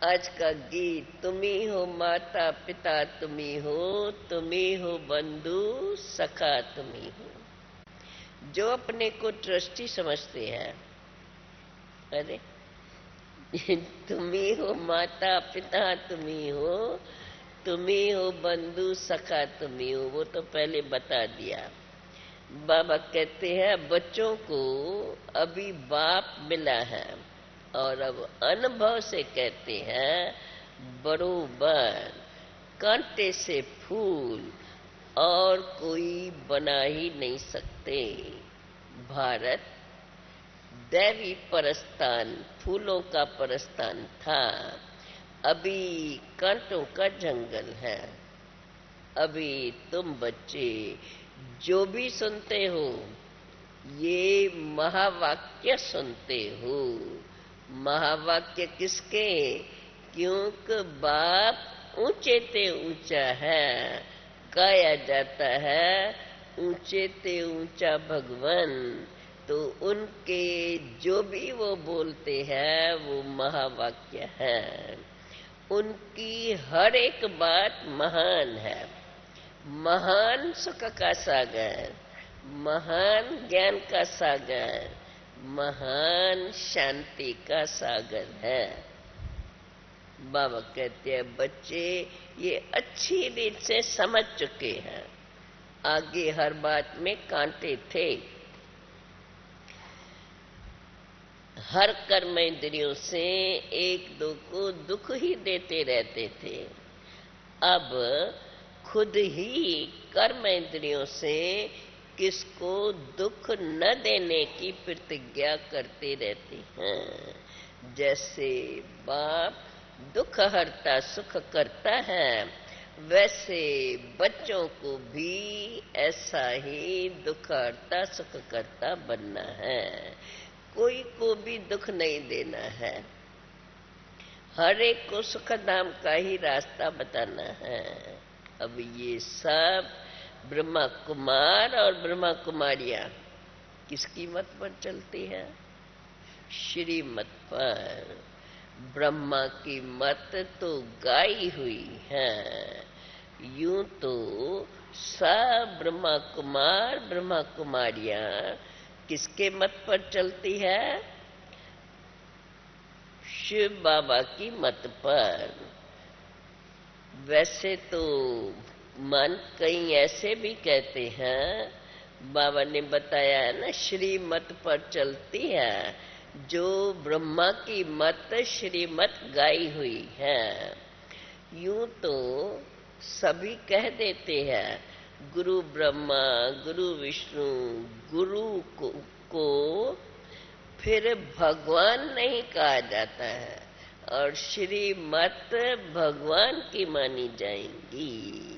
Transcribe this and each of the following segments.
आज का गीत, तुम्ही हो माता पिता, तुम्ही हो बंधु सखा, तुम्ही हो। जो अपने को ट्रस्टी समझते हैं, अरे तुम्ही हो माता पिता, तुम्ही हो बंधु सखा, तुम्ही हो, वो तो पहले बता दिया। बाबा कहते हैं बच्चों को अभी बाप मिला है और अब अनुभव से कहते हैं बरोबर कांटे से फूल और कोई बना ही नहीं सकते। भारत दैवी परस्तान, फूलों का परस्तान था, अभी कांटों का जंगल है। अभी तुम बच्चे जो भी सुनते हो, ये महावाक्य सुनते हो। महावाक्य किसके? क्योंकि बाप ऊंचे ते ऊंचा है, गाया जाता है ऊंचे ते ऊंचा भगवान। तो उनके जो भी वो बोलते हैं वो महावाक्य है। उनकी हर एक बात महान है। महान सुख का सागर, महान ज्ञान का सागर, महान शांति का सागर है। बाबा कहते हैं बच्चे ये अच्छी रीत से समझ चुके हैं। आगे हर बात में कांटे थे, हर कर्म इंद्रियों से एक दो को दुख ही देते रहते थे। अब खुद ही कर्म इंद्रियों से किसको दुख न देने की प्रतिज्ञा करते रहते हैं। जैसे बाप दुख हरता सुख करता है, वैसे बच्चों को भी ऐसा ही दुख हरता सुख करता बनना है। कोई को भी दुख नहीं देना है, हर एक को सुख धाम का ही रास्ता बताना है। अब ये सब ब्रह्मा कुमार और ब्रह्मा कुमारियां किसकी मत पर चलती है? श्री मत पर। ब्रह्मा की मत तो गाई हुई है। यूं तो सब ब्रह्मा कुमार ब्रह्मा कुमारियां किसके मत पर चलती है? शिव बाबा की मत पर। वैसे तो मन कई ऐसे भी कहते हैं, बाबा ने बताया है ना, श्री मत पर चलती है। जो ब्रह्मा की मत श्रीमत गाई हुई है। यूं तो सभी कह देते हैं गुरु ब्रह्मा गुरु विष्णु, गुरु को फिर भगवान नहीं कहा जाता है, और श्रीमत भगवान की मानी जाएंगी।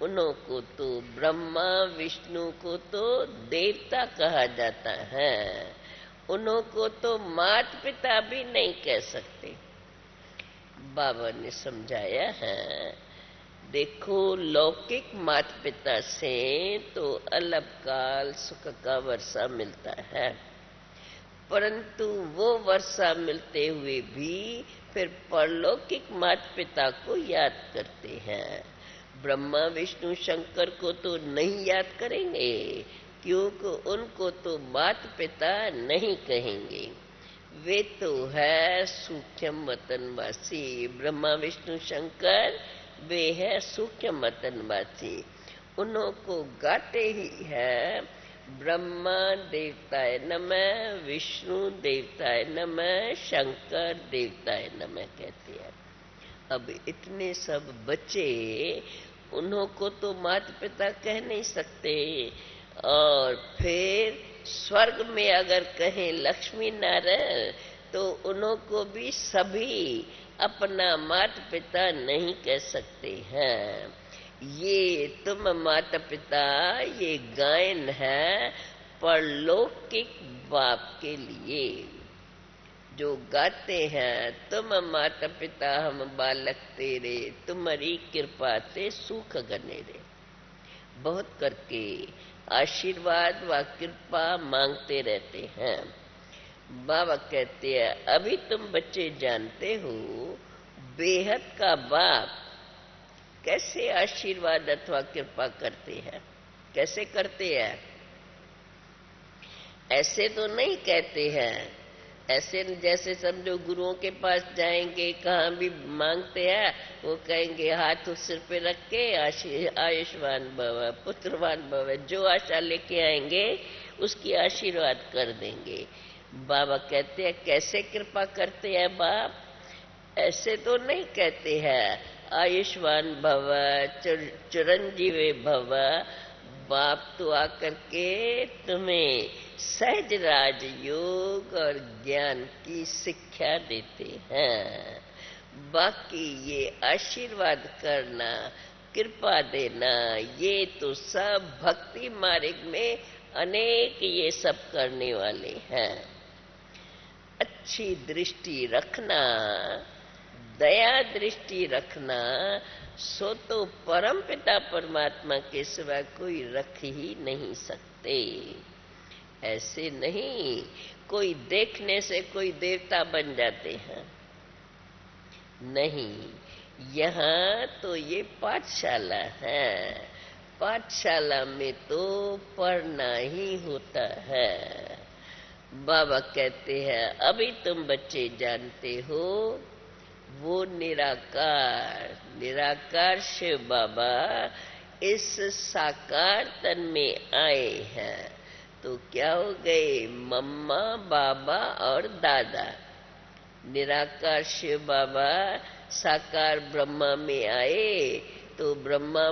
उन्हों को तो ब्रह्मा विष्णु को तो देवता कहा जाता है, उन्हों को तो मात पिता भी नहीं कह सकते। बाबा ने समझाया है, देखो लौकिक मात पिता से तो अलपकाल सुख का वर्षा मिलता है, परंतु वो वर्षा मिलते हुए भी फिर परलौकिक माता पिता को याद करते हैं। ब्रह्मा विष्णु शंकर को तो नहीं याद करेंगे, क्योंकि उनको तो माता पिता नहीं कहेंगे। वे तो है सूक्ष्म वतनवासी। ब्रह्मा विष्णु शंकर वे है सूक्ष्म वतनवासी। उन्हों को गाते ही है ब्रह्मा देवताय नमः, विष्णु देवताय नमः, शंकर देवताय नमः कहते हैं। अब इतने सब बच्चे उन्हों को तो माता पिता कह नहीं सकते, और फिर स्वर्ग में अगर कहें लक्ष्मी नारायण तो उन्हों को भी सभी अपना माता पिता नहीं कह सकते हैं। ये तुम माता पिता ये गायन है परलौकिक बाप के लिए, जो गाते हैं तुम माता पिता हम बालक तेरे, तुम्हारी कृपा से सुख गने रे। बहुत करके आशीर्वाद व कृपा मांगते रहते हैं। बाबा कहते हैं अभी तुम बच्चे जानते हो बेहद का बाप कैसे आशीर्वाद अथवा कृपा करते हैं? कैसे करते हैं? ऐसे तो नहीं कहते हैं। ऐसे जैसे समझो गुरुओं के पास जाएंगे, कहाँ भी मांगते हैं, वो कहेंगे हाथ उस सिर पे रख के आयुष्मान भव, पुत्रवान भव, जो आशा लेके आएंगे उसकी आशीर्वाद कर देंगे। बाबा कहते हैं कैसे कृपा करते हैं बाप? ऐसे तो नहीं कहते हैं आयुष्मान भव, चिरंजीवी भव। बाप तो आकर के तुम्हें सहज राजयोग और ज्ञान की शिक्षा देते हैं। बाकी ये आशीर्वाद करना, कृपा देना, ये तो सब भक्ति मार्ग में अनेक ये सब करने वाले हैं। अच्छी दृष्टि रखना, दया दृष्टि रखना, सो तो परम पिता परमात्मा के सिवा कोई रख ही नहीं सकते। ऐसे नहीं कोई देखने से कोई देवता बन जाते हैं, नहीं। यहाँ तो ये पाठशाला है, पाठशाला में तो पढ़ना ही होता है। बाबा कहते हैं अभी तुम बच्चे जानते हो वो निराकार, निराकार शिव बाबा इस साकार तन में आए हैं। तो क्या हो गए? मम्मा, बाबा और दादा। निराकार शिव बाबा साकार ब्रह्मा में आए, तो ब्रह्मा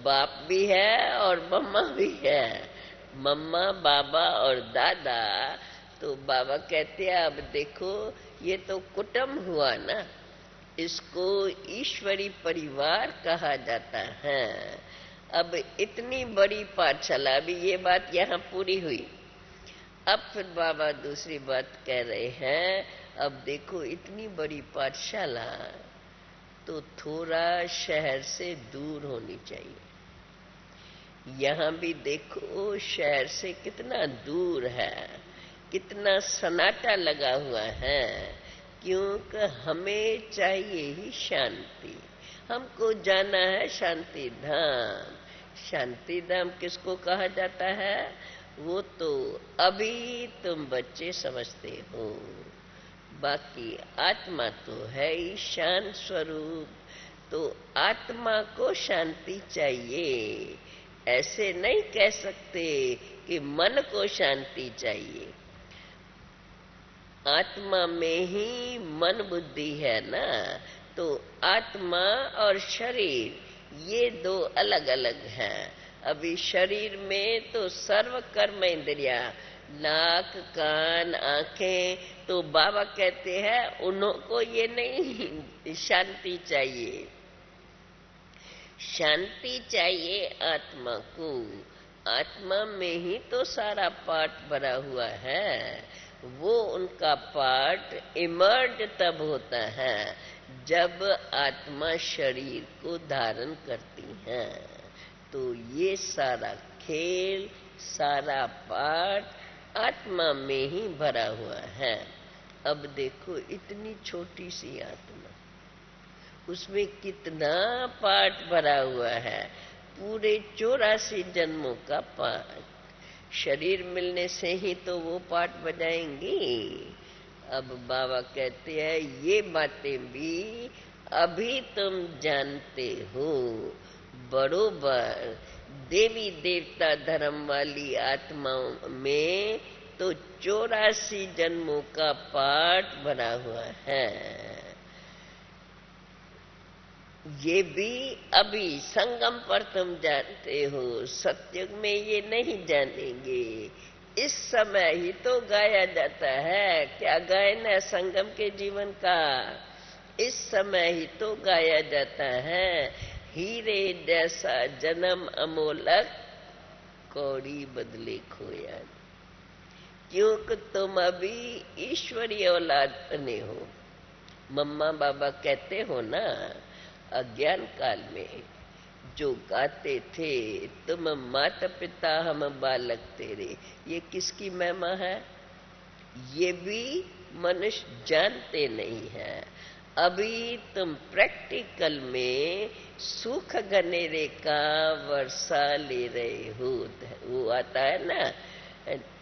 बाप भी है और मम्मा भी है। मम्मा, बाबा और दादा। तो बाबा कहते हैं अब देखो ये तो कुटुंब हुआ ना, इसको ईश्वरी परिवार कहा जाता है। अब इतनी बड़ी पाठशाला, अभी ये बात यहाँ पूरी हुई। अब फिर बाबा दूसरी बात कह रहे हैं, अब देखो इतनी बड़ी पाठशाला तो थोड़ा शहर से दूर होनी चाहिए। यहाँ भी देखो शहर से कितना दूर है, कितना सन्नाटा लगा हुआ है, क्योंकि हमें चाहिए ही शांति। हमको जाना है शांति धाम। शांति धाम किसको कहा जाता है? वो तो अभी तुम बच्चे समझते हो, बाकी आत्मा तो है ही शांत स्वरूप। तो आत्मा को शांति चाहिए। ऐसे नहीं कह सकते कि मन को शांति चाहिए। आत्मा में ही मन बुद्धि है ना, तो आत्मा और शरीर ये दो अलग अलग हैं। अभी शरीर में तो सर्व कर्म इंद्रिया, नाक, कान, आंखें, तो बाबा कहते हैं उनको ये नहीं शांति चाहिए। शांति चाहिए आत्मा को। आत्मा में ही तो सारा पाठ भरा हुआ है। वो उनका पार्ट इमर्ज तब होता है जब आत्मा शरीर को धारण करती है। तो ये सारा खेल, सारा पाठ आत्मा में ही भरा हुआ है। अब देखो इतनी छोटी सी आत्मा, उसमें कितना पाठ भरा हुआ है, पूरे 84 जन्मों का पाठ। शरीर मिलने से ही तो वो पाठ बजाएंगी। अब बाबा कहते हैं ये बातें भी अभी तुम जानते हो। बरोबर देवी देवता धर्म वाली आत्माओं में तो 84 जन्मों का पाठ भरा हुआ है। ये भी अभी संगम पर तुम जानते हो, सत्युग में ये नहीं जानेंगे। इस समय ही तो गाया जाता है। क्या गायन है संगम के जीवन का? इस समय ही तो गाया जाता है। हीरे जैसा जन्म अमोलक, कौड़ी बदले खोया। क्योंकि तुम अभी ईश्वरीय औलाद बने हो। मम्मा बाबा कहते हो ना, अज्ञान काल में जो गाते थे, तुम माता पिता हम बालक तेरे, ये किसकी महिमा है? ये भी मनुष्य जानते नहीं है। अभी तुम प्रैक्टिकल में सुख गनेरे का वर्षा ले रहे हो। वो आता है ना,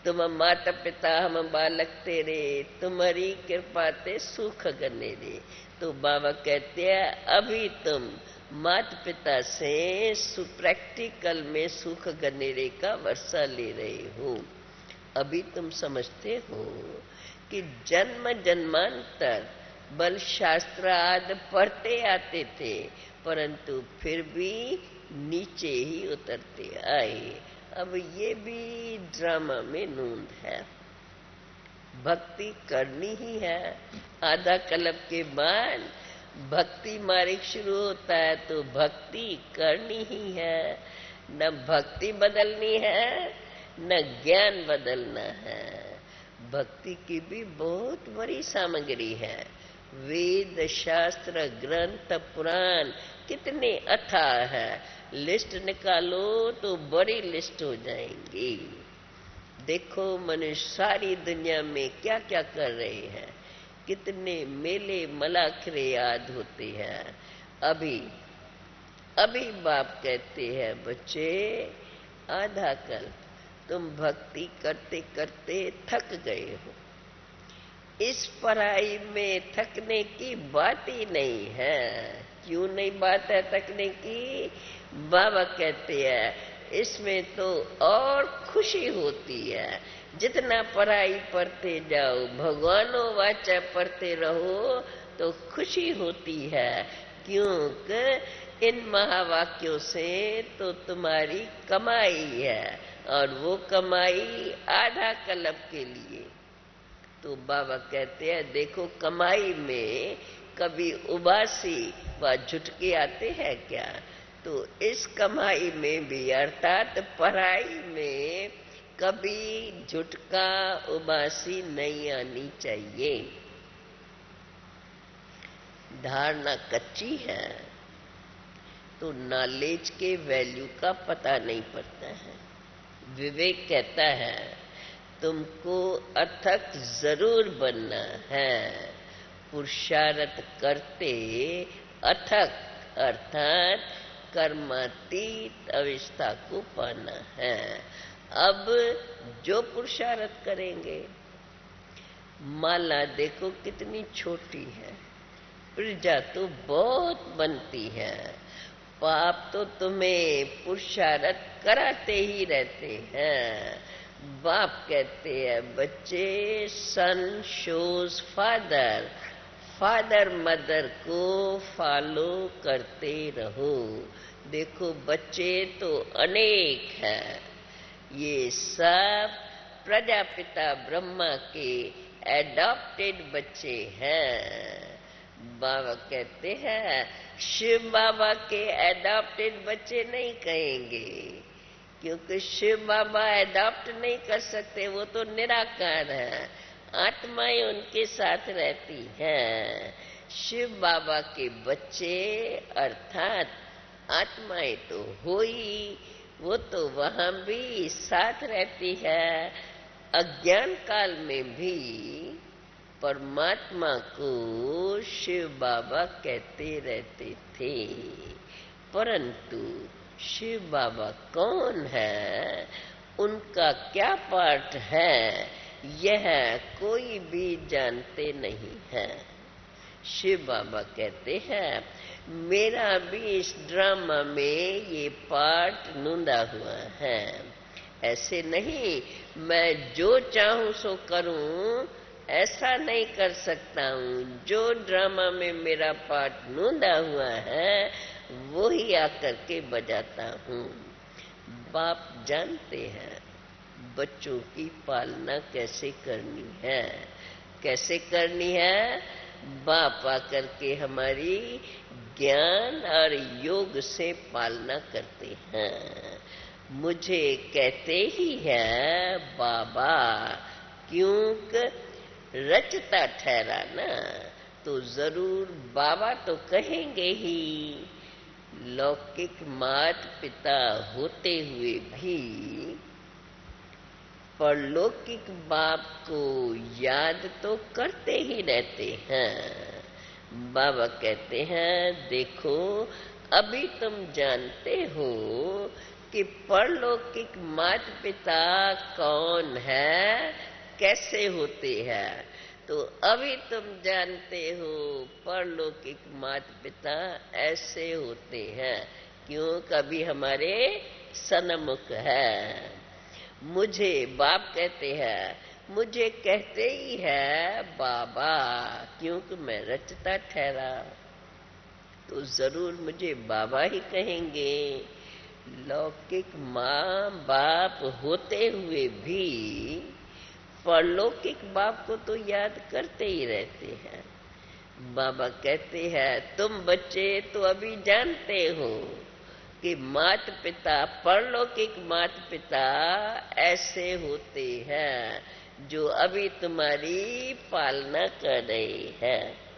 तुम माता पिता हम बालक तेरे, तुम्हारी कृपा ते सुख गनेरे। तो बाबा कहते हैं अभी तुम माता पिता से प्रैक्टिकल में सुख गनेरे का वर्षा ले रहे हो। अभी तुम समझते हो कि जन्म जन्मांतर बल शास्त्र आदि पढ़ते आते थे, परंतु फिर भी नीचे ही उतरते आए। अब ये भी ड्रामा में नूंद है। भक्ति करनी ही है। आधा कल्प के बाद भक्ति मार्ग शुरू होता है, तो भक्ति करनी ही है। न भक्ति बदलनी है, न ज्ञान बदलना है। भक्ति की भी बहुत बड़ी सामग्री है। वेद शास्त्र ग्रंथ पुराण कितने अथाह है। लिस्ट निकालो तो बड़ी लिस्ट हो जाएंगी। देखो मनुष्य सारी दुनिया में क्या क्या कर रहे हैं, कितने मेले मलाखरे याद होते हैं। अभी बाप कहते हैं बच्चे आधा कल तुम भक्ति करते करते थक गए हो। इस पढ़ाई में थकने की बात ही नहीं है। क्यों नहीं बात है थकने की? बाबा कहते हैं इसमें तो और खुशी होती है। जितना पढ़ाई पढ़ते जाओ, भगवानों वाचा पढ़ते रहो तो खुशी होती है। क्योंकि इन महावाक्यों से तो तुम्हारी कमाई है, और वो कमाई आधा कल्प के लिए। तो बाबा कहते हैं देखो कमाई में कभी उबासी व झुटके आते हैं क्या? तो इस कमाई में भी अर्थात पढ़ाई में कभी झुटका उबासी नहीं आनी चाहिए। धारणा कच्ची है तो नॉलेज के वैल्यू का पता नहीं पड़ता है। विवेक कहता है तुमको अथक जरूर बनना है। पुरुषार्थ करते अथक अर्थात कर्मातीत अवस्था को पाना है। अब जो पुरुषार्थ करेंगे, माला देखो कितनी छोटी है, प्रजा तो बहुत बनती है। पाप तो तुम्हें पुरुषार्थ कराते ही रहते हैं। बाप कहते हैं बच्चे सन शोज फादर, फादर मदर को फॉलो करते रहो। देखो बच्चे तो अनेक हैं। ये सब प्रजापिता ब्रह्मा के एडॉप्टेड बच्चे हैं। बाबा कहते हैं शिव बाबा के एडॉप्टेड बच्चे नहीं कहेंगे, क्योंकि शिव बाबा एडॉप्ट नहीं कर सकते, वो तो निराकार है। आत्माएं उनके साथ रहती हैं। शिव बाबा के बच्चे अर्थात आत्माएं तो हो ही, वो तो वहां भी साथ रहती है। अज्ञान काल में भी परमात्मा को शिव बाबा कहते रहते थे, परंतु शिव बाबा कौन है, उनका क्या पार्ट है, यह कोई भी जानते नहीं है। शिव बाबा कहते हैं मेरा भी इस ड्रामा में ये पार्ट नूंदा हुआ है। ऐसे नहीं मैं जो चाहूं सो करूं, ऐसा नहीं कर सकता हूं। जो ड्रामा में मेरा पार्ट नूंदा हुआ है वो ही आकर के बजाता हूं। बाप जानते हैं बच्चों की पालना कैसे करनी है। कैसे करनी है? बाप आकर के हमारी ज्ञान और योग से पालना करते हैं। मुझे कहते ही है बाबा, क्योंकि रचता ठहरा ना, तो जरूर बाबा तो कहेंगे ही। लौकिक माता पिता होते हुए भी परलौकिक बाप को याद तो करते ही रहते हैं। बाबा कहते हैं देखो अभी तुम जानते हो कि परलौकिक माता पिता कौन है, कैसे होते हैं। तो अभी तुम जानते हो परलौकिक माता पिता ऐसे होते हैं, क्यों? कभी हमारे सन्मुख है। मुझे बाप कहते हैं, मुझे कहते ही है बाबा, क्योंकि मैं रचता ठहरा, तो जरूर मुझे बाबा ही कहेंगे। लौकिक माँ बाप होते हुए भी परलौकिक बाप को तो याद करते ही रहते हैं। बाबा कहते हैं तुम बच्चे तो अभी जानते हो कि माता पिता, परलौकिक माता पिता ऐसे होते हैं जो अभी तुम्हारी पालना कर रहे हैं।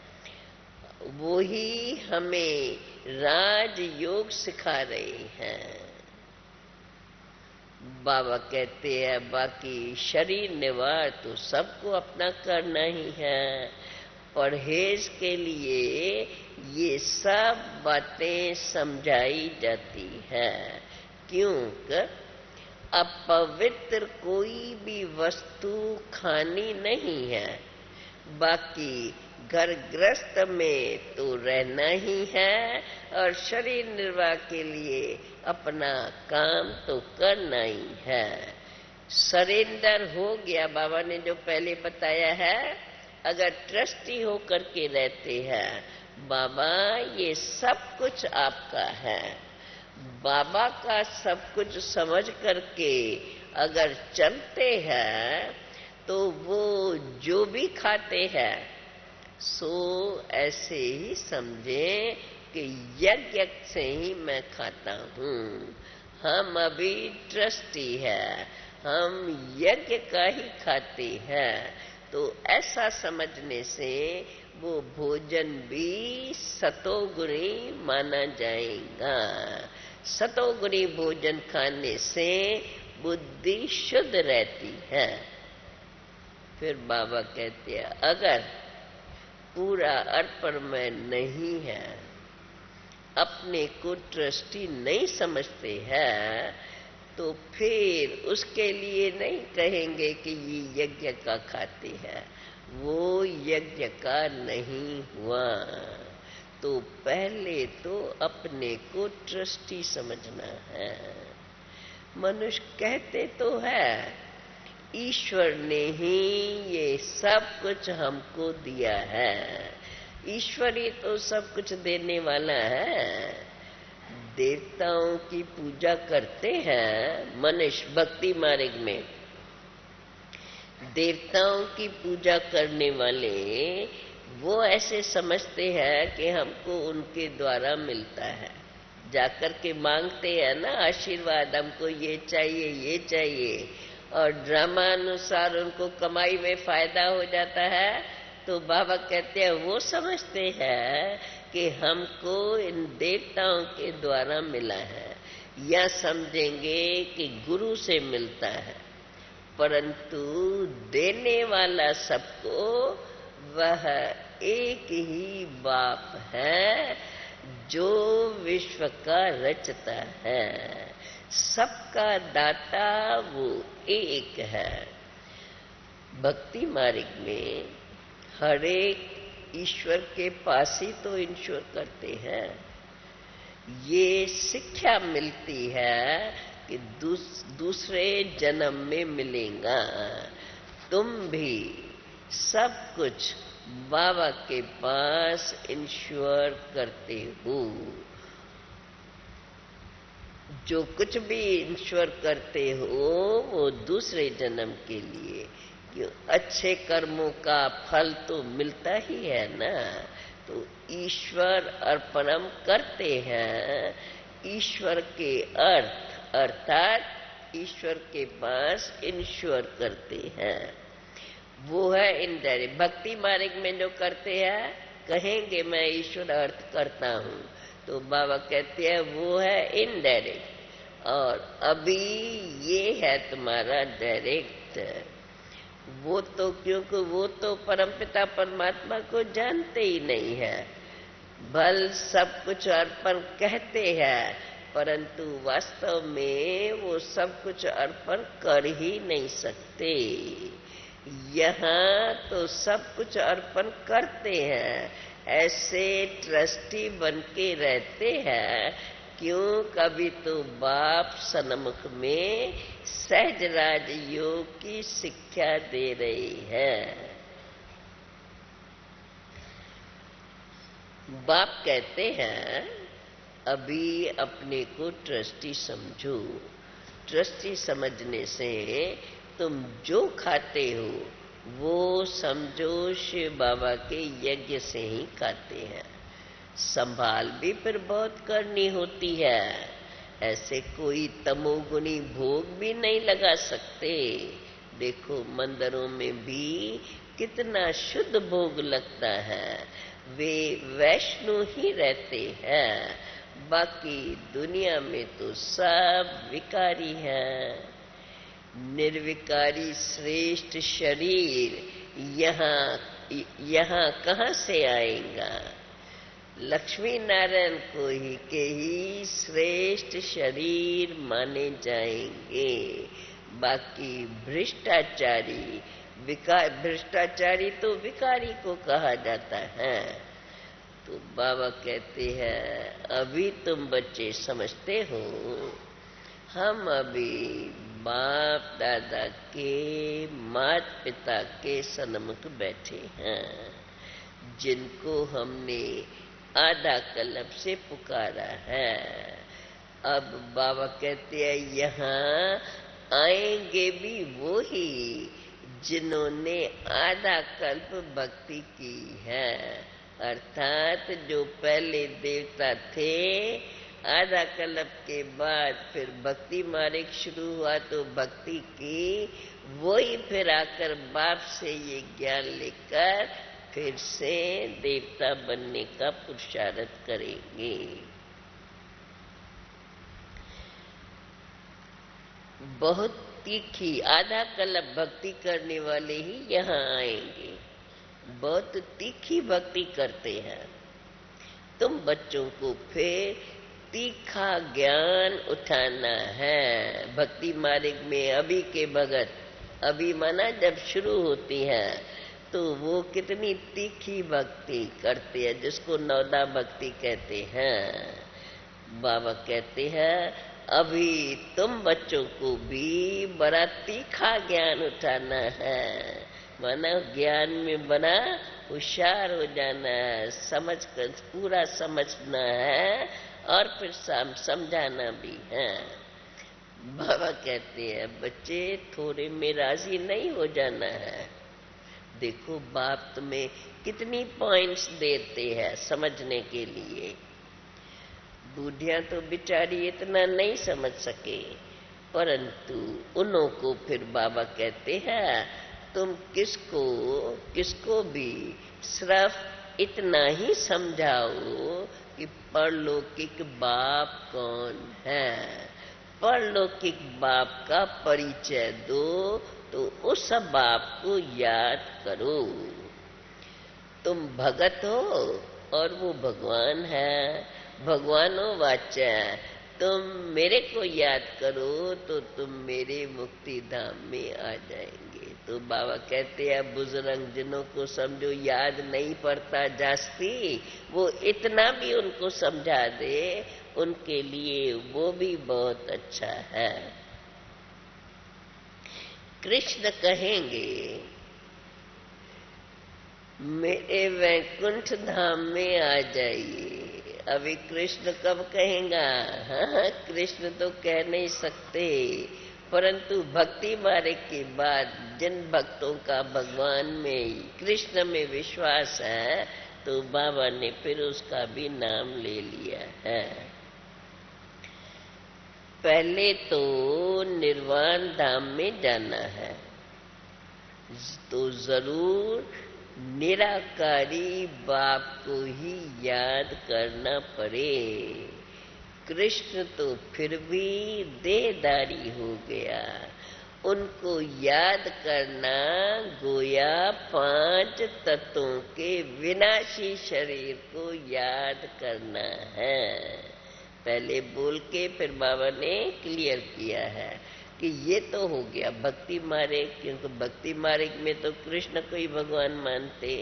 वो ही हमें राजयोग सिखा रहे हैं। बाबा कहते हैं बाकी शरीर निवार तो सबको अपना करना ही है। परहेज के लिए ये सब बातें समझाई जाती है, क्योंकि अपवित्र कोई भी वस्तु खानी नहीं है। बाकी घर गृहस्थ में तो रहना ही है और शरीर निर्वाह के लिए अपना काम तो करना ही है। सरेंडर हो गया, बाबा ने जो पहले बताया है। अगर ट्रस्टी होकर के रहते हैं, बाबा ये सब कुछ आपका है, बाबा का सब कुछ समझ करके अगर चलते हैं तो वो जो भी खाते हैं सो ऐसे ही समझे कि यज्ञ से ही मैं खाता हूँ। हम अभी ट्रस्टी है, हम यज्ञ का ही खाते हैं। तो ऐसा समझने से वो भोजन भी सतोगुणी माना जाएगा। सतोगुणी भोजन खाने से बुद्धि शुद्ध रहती है। फिर बाबा कहते हैं अगर पूरा अर्पण में नहीं है, अपने को ट्रस्टी नहीं समझते हैं, तो फिर उसके लिए नहीं कहेंगे कि ये यज्ञ का खाते हैं, वो यज्ञ का नहीं हुआ। तो पहले तो अपने को ट्रस्टी समझना है। मनुष्य कहते तो है ईश्वर ने ही ये सब कुछ हमको दिया है, ईश्वर ही तो सब कुछ देने वाला है। देवताओं की पूजा करते हैं मनुष्य भक्ति मार्ग में। देवताओं की पूजा करने वाले वो ऐसे समझते हैं कि हमको उनके द्वारा मिलता है। जाकर के मांगते हैं ना आशीर्वाद, हमको ये चाहिए ये चाहिए, और ड्रामा अनुसार उनको कमाई में फायदा हो जाता है। तो बाबा कहते हैं वो समझते हैं कि हमको इन देवताओं के द्वारा मिला है, या समझेंगे कि गुरु से मिलता है। परंतु देने वाला सबको वह एक ही बाप है जो विश्व का रचता है। सबका दाता वो एक है। भक्ति मार्ग में हर एक ईश्वर के पास ही तो ईश्वर करते हैं। ये शिक्षा मिलती है कि दूसरे जन्म में मिलेगा। तुम भी सब कुछ बाबा के पास ईश्वर करते हो। जो कुछ भी ईश्वर करते हो वो दूसरे जन्म के लिए, क्यों? अच्छे कर्मों का फल तो मिलता ही है ना। तो ईश्वर अर्पणम करते हैं। ईश्वर के अर्थ अर्थात ईश्वर के पास ईश्वर करते हैं। वो है इनडायरेक्ट। भक्ति मार्ग में जो करते हैं कहेंगे मैं ईश्वर अर्थ करता हूँ, तो बाबा कहते हैं वो है इनडायरेक्ट, और अभी ये है तुम्हारा डायरेक्ट। वो तो क्योंकि वो तो परमपिता परमात्मा को जानते ही नहीं है। भल सब कुछ अर्पण कहते हैं, परंतु वास्तव में वो सब कुछ अर्पण कर ही नहीं सकते। यहाँ तो सब कुछ अर्पण करते हैं, ऐसे ट्रस्टी बन के रहते हैं। क्यों? कभी तो बाप सन्मुख में सहज राज योग की शिक्षा दे रही है। बाप कहते हैं अभी अपने को ट्रस्टी समझो। ट्रस्टी समझने से तुम जो खाते हो वो समझो शिव बाबा के यज्ञ से ही खाते हैं। संभाल भी फिर बहुत करनी होती है। ऐसे कोई तमोगुणी भोग भी नहीं लगा सकते। देखो मंदिरों में भी कितना शुद्ध भोग लगता है। वे वैष्णव ही रहते हैं, बाकी दुनिया में तो सब विकारी हैं। निर्विकारी श्रेष्ठ शरीर यहाँ कहाँ से आएगा? लक्ष्मी नारायण को ही के ही श्रेष्ठ शरीर माने जाएंगे। बाकी भ्रष्टाचारी तो विकारी को कहा जाता है। तो बाबा कहते हैं अभी तुम बच्चे समझते हो, हम अभी बाप दादा के माता पिता के सन्मुख बैठे हैं, जिनको हमने आधा कल्प से पुकारा है। अब बाबा कहते हैं यहाँ आएंगे भी वो ही जिन्होंने आधा कल्प भक्ति की है। अर्थात जो पहले देवता थे, आधा कल्प के बाद फिर भक्ति मार्ग शुरू हुआ तो भक्ति की, वही फिर आकर बाप से ये ज्ञान लेकर फिर से देवता बनने का पुरुषार्थ करेंगे। बहुत तीखी आधा कल्प भक्ति करने वाले ही यहाँ आएंगे। बहुत तीखी भक्ति करते हैं। तुम बच्चों को फिर तीखा ज्ञान उठाना है। भक्ति मार्ग में अभी के भगत, अभी माना जब शुरू होती है तो वो कितनी तीखी भक्ति करते हैं, जिसको नौदा भक्ति कहते हैं। बाबा कहते हैं अभी तुम बच्चों को भी बड़ा तीखा ज्ञान उठाना है। माना ज्ञान में बड़ा होशियार हो जाना है, समझ कर पूरा समझना है और फिर समझाना भी है। बाबा कहते हैं बच्चे थोड़े में राजी नहीं हो जाना है। देखो बाप तुम्हें कितनी पॉइंट्स देते हैं समझने के लिए। बूढ़ियां तो बेचारी इतना नहीं समझ सके, परंतु उन्हों को फिर बाबा कहते हैं तुम किसको भी सिर्फ इतना ही समझाओ कि परलौकिक बाप कौन है। परलौकिक बाप का परिचय दो तो उस बाप को याद करो। तुम भगत हो और वो भगवान है। भगवानो वाचा, तुम मेरे को याद करो तो तुम मेरे मुक्ति धाम में आ जाएंगे। तो बाबा कहते हैं बुजुर्ग जिनों को समझो याद नहीं पड़ता जास्ती, वो इतना भी उनको समझा दे, उनके लिए वो भी बहुत अच्छा है। कृष्ण कहेंगे मेरे वैकुंठ धाम में आ जाइए। अभी कृष्ण कब कहेगा? हाँ, कृष्ण तो कह नहीं सकते, परंतु भक्ति मार्ग के बाद जिन भक्तों का भगवान में कृष्ण में विश्वास है तो बाबा ने फिर उसका भी नाम ले लिया है। पहले तो निर्वाण धाम में जाना है तो जरूर निराकारी बाप को ही याद करना पड़े। कृष्ण तो फिर भी देहधारी हो गया उनको याद करना गोया 5 तत्वों के विनाशी शरीर को याद करना है। पहले बोल के फिर बाबा ने क्लियर किया है कि ये तो हो गया भक्ति मार्ग, क्योंकि भक्ति मार्ग में तो कृष्ण को ही भगवान मानते।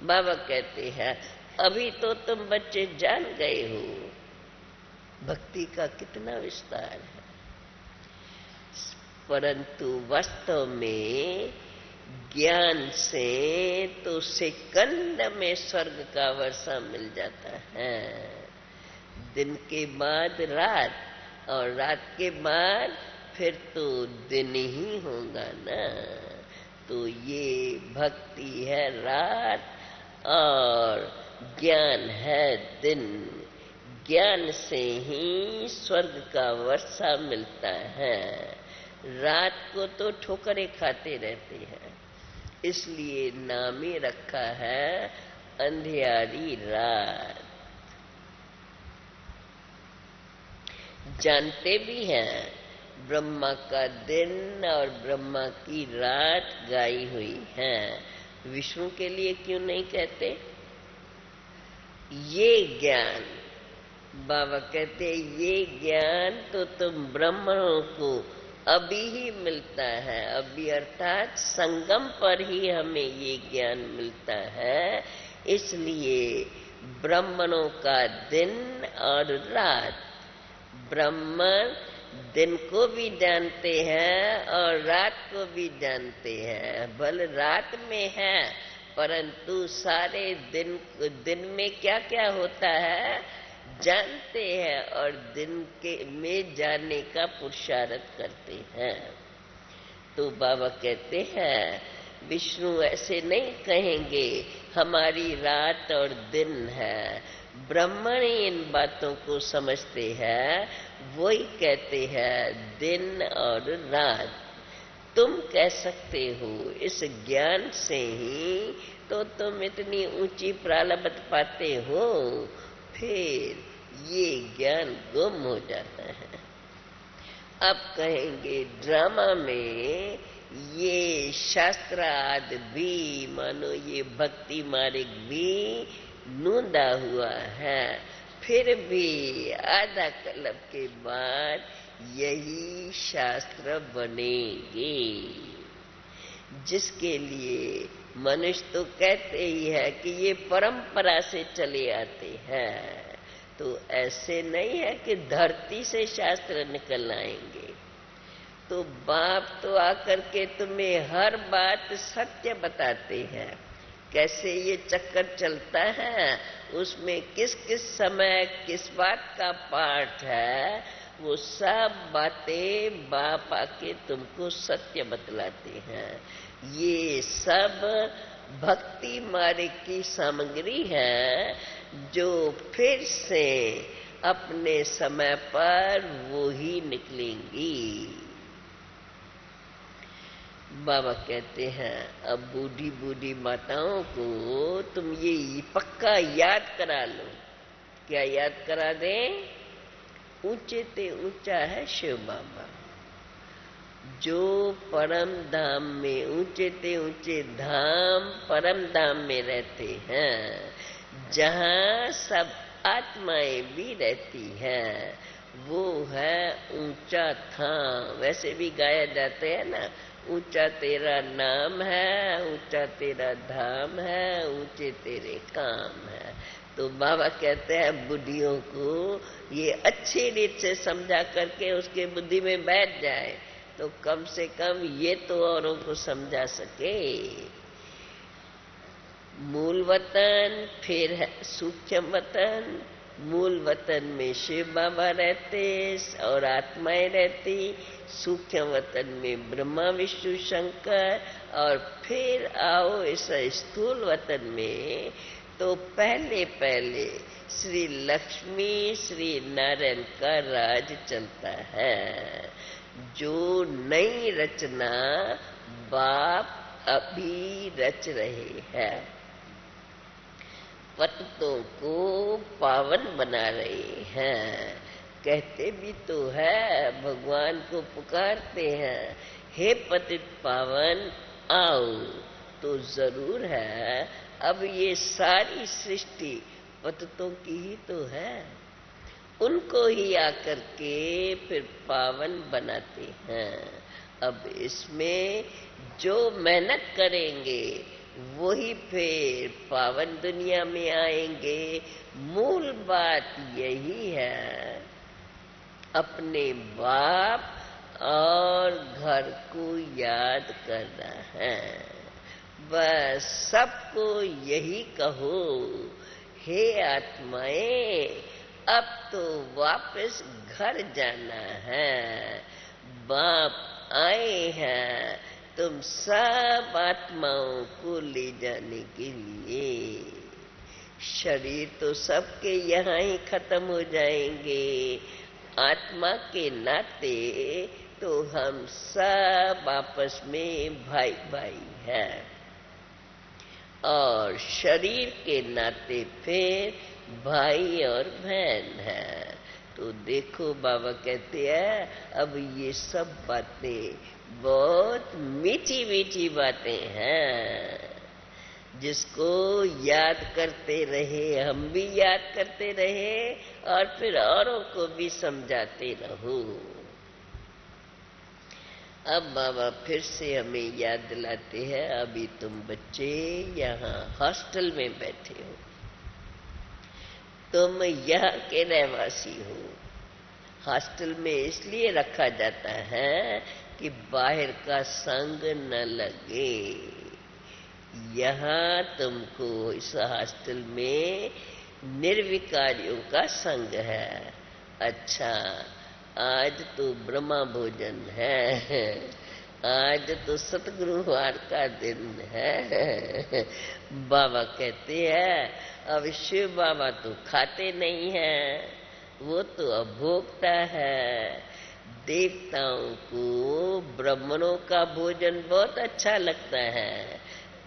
बाबा कहते हैं अभी तो तुम बच्चे जान गए हो भक्ति का कितना विस्तार है, परंतु वास्तव में ज्ञान से तो सेकंड में स्वर्ग का वर्षा मिल जाता है। दिन के बाद रात और रात के बाद फिर तो दिन ही होगा ना। तो ये भक्ति है रात और ज्ञान है दिन। ज्ञान से ही स्वर्ग का वर्षा मिलता है। रात को तो ठोकरें खाते रहते हैं, इसलिए नाम ही रखा है अंधियारी रात। जानते भी हैं ब्रह्मा का दिन और ब्रह्मा की रात गाई हुई है, विष्णु के लिए क्यों नहीं कहते? ये ज्ञान बाबा कहते ये ज्ञान तो तुम ब्राह्मणों को अभी ही मिलता है, अभी अर्थात संगम पर ही हमें ये ज्ञान मिलता है। इसलिए ब्राह्मणों का दिन और रात, ब्राह्मण दिन को भी जानते हैं और रात को भी जानते हैं। भले रात में है परंतु सारे दिन में क्या क्या होता है जानते हैं और दिन के में जाने का पुरुषार्थ करते हैं। तो बाबा कहते हैं विष्णु ऐसे नहीं कहेंगे हमारी रात और दिन है। ब्राह्मण ही इन बातों को समझते हैं, वही कहते हैं दिन और रात। तुम कह सकते हो इस ज्ञान से ही तो तुम इतनी ऊंची प्रालब्ध पाते हो, फिर ये ज्ञान गुम हो जाता है। अब कहेंगे ड्रामा में ये शास्त्रार्थ भी मानो ये भक्ति मार्ग भी नूंदा हुआ है, फिर भी आधा कल्प के बाद यही शास्त्र बनेंगे, जिसके लिए मनुष्य तो कहते ही है कि ये परंपरा से चले आते हैं। तो ऐसे नहीं है कि धरती से शास्त्र निकल आएंगे। तो बाप तो आकर के तुम्हें हर बात सत्य बताते हैं, कैसे ये चक्कर चलता है, उसमें किस किस समय किस बात का पाठ है, वो सब बातें बाप आके तुमको सत्य बतलाते हैं। ये सब भक्ति मार्ग की सामग्री है जो फिर से अपने समय पर वो ही निकलेंगी। बाबा कहते हैं अब बूढ़ी बूढ़ी माताओं को तुम ये पक्का याद करा लो। क्या याद करा दें? ऊंचे ते ऊंचा है शिव बाबा, जो परम धाम में ऊंचे ते ऊंचे धाम परम धाम में रहते हैं, जहां सब आत्माएं भी रहती हैं, वो है ऊंचा धाम। वैसे भी गाया जाते हैं ना, ऊंचा तेरा नाम है, ऊंचा तेरा धाम है, ऊंचे तेरे काम है। तो बाबा कहते हैं बुद्धियों को ये अच्छी रीत से समझा करके उसके बुद्धि में बैठ जाए तो कम से कम ये तो औरों को समझा सके। मूल वतन फिर है सूक्ष्म वतन। मूल वतन में शिव बाबा रहते और आत्माएं रहती, सूक्ष्म वतन में ब्रह्मा विष्णु शंकर, और फिर आओ इस स्थूल वतन में तो पहले पहले श्री लक्ष्मी श्री नारायण का राज चलता है। जो नई रचना बाप अभी रच रहे हैं, पतितों को पावन बना रहे हैं। कहते भी तो है, भगवान को पुकारते हैं हे पतित पावन आओ। तो जरूर है, अब ये सारी सृष्टि पतितों की ही तो है, उनको ही आकर के फिर पावन बनाते हैं। अब इसमें जो मेहनत करेंगे वही फिर पावन दुनिया में आएंगे। मूल बात यही है, अपने बाप और घर को याद करना है। बस सबको यही कहो, हे आत्माएं, अब तो वापस घर जाना है। बाप आए हैं तुम सब आत्माओं को ले जाने के लिए। शरीर तो सबके यहाँ ही खत्म हो जाएंगे, आत्मा के नाते तो हम सब आपस में भाई भाई हैं, और शरीर के नाते फिर भाई और बहन है। तो देखो बाबा कहते हैं, अब ये सब बातें बहुत मीठी मीठी बातें हैं, जिसको याद करते रहे, हम भी याद करते रहे और फिर औरों को भी समझाते रहो। अब बाबा फिर से हमें याद दिलाते हैं, अभी तुम बच्चे यहाँ हॉस्टल में बैठे हो, तुम यहाँ के रहवासी हो। हॉस्टल में इसलिए रखा जाता है कि बाहर का संग न लगे। यहाँ तुमको इस हॉस्टल में निर्विकारियों का संग है। अच्छा, आज तो ब्रह्मा भोजन है, आज तो सतगुरुवार का दिन है। बाबा कहते हैं, अब शिव बाबा तो खाते नहीं हैं, वो तो अभोक्ता है। देवताओं को ब्राह्मणों का भोजन बहुत अच्छा लगता है,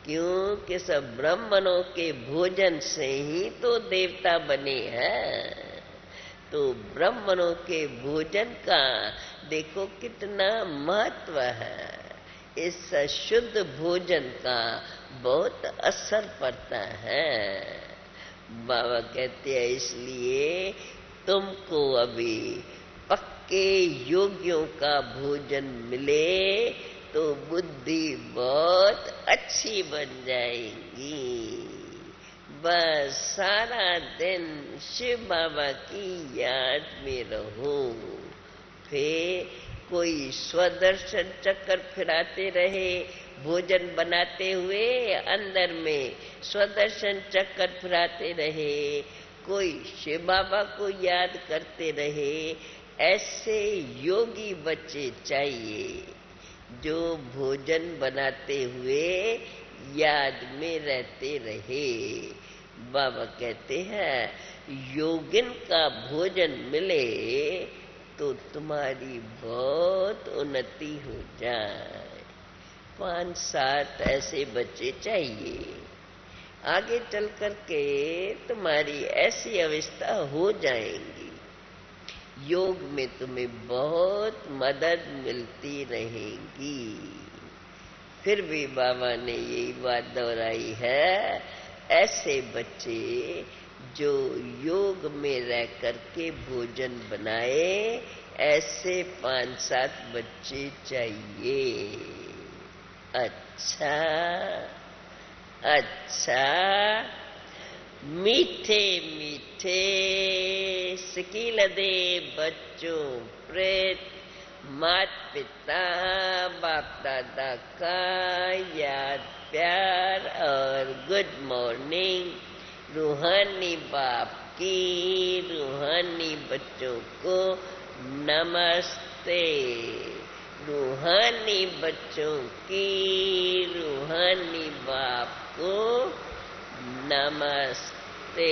क्योंकि सब ब्राह्मणों के भोजन से ही तो देवता बने हैं। तो ब्राह्मणों के भोजन का देखो कितना महत्व है, इस शुद्ध भोजन का बहुत असर पड़ता है। बाबा कहते हैं, इसलिए तुमको अभी पक्के योगियों का भोजन मिले तो बुद्धि बहुत अच्छी बन जाएगी। बस सारा दिन शिव बाबा की याद में रहो। फिर कोई स्वदर्शन चक्कर फिराते रहे, भोजन बनाते हुए अंदर में स्वदर्शन चक्कर फिराते रहे, कोई शिव बाबा को याद करते रहे। ऐसे योगी बच्चे चाहिए जो भोजन बनाते हुए याद में रहते रहे। बाबा कहते हैं, योगिन का भोजन मिले तो तुम्हारी बहुत उन्नति हो जाए। 5-7 ऐसे बच्चे चाहिए, आगे चल कर के तुम्हारी ऐसी अवस्था हो जाएंगी, योग में तुम्हें बहुत मदद मिलती रहेगी। फिर भी बाबा ने यही बात दोहराई है, ऐसे बच्चे जो योग में रह कर के भोजन बनाए, ऐसे 5-7 बच्चे चाहिए। अच्छा अच्छा, मीठे मीठे सिकील दे बच्चों प्रेत, मात पिता बाप दादा का याद प्यार और गुड मॉर्निंग। रूहानी बाप की रूहानी बच्चों को नमस्ते, रूहानी बच्चों की रूहानी बाप को नमस्ते।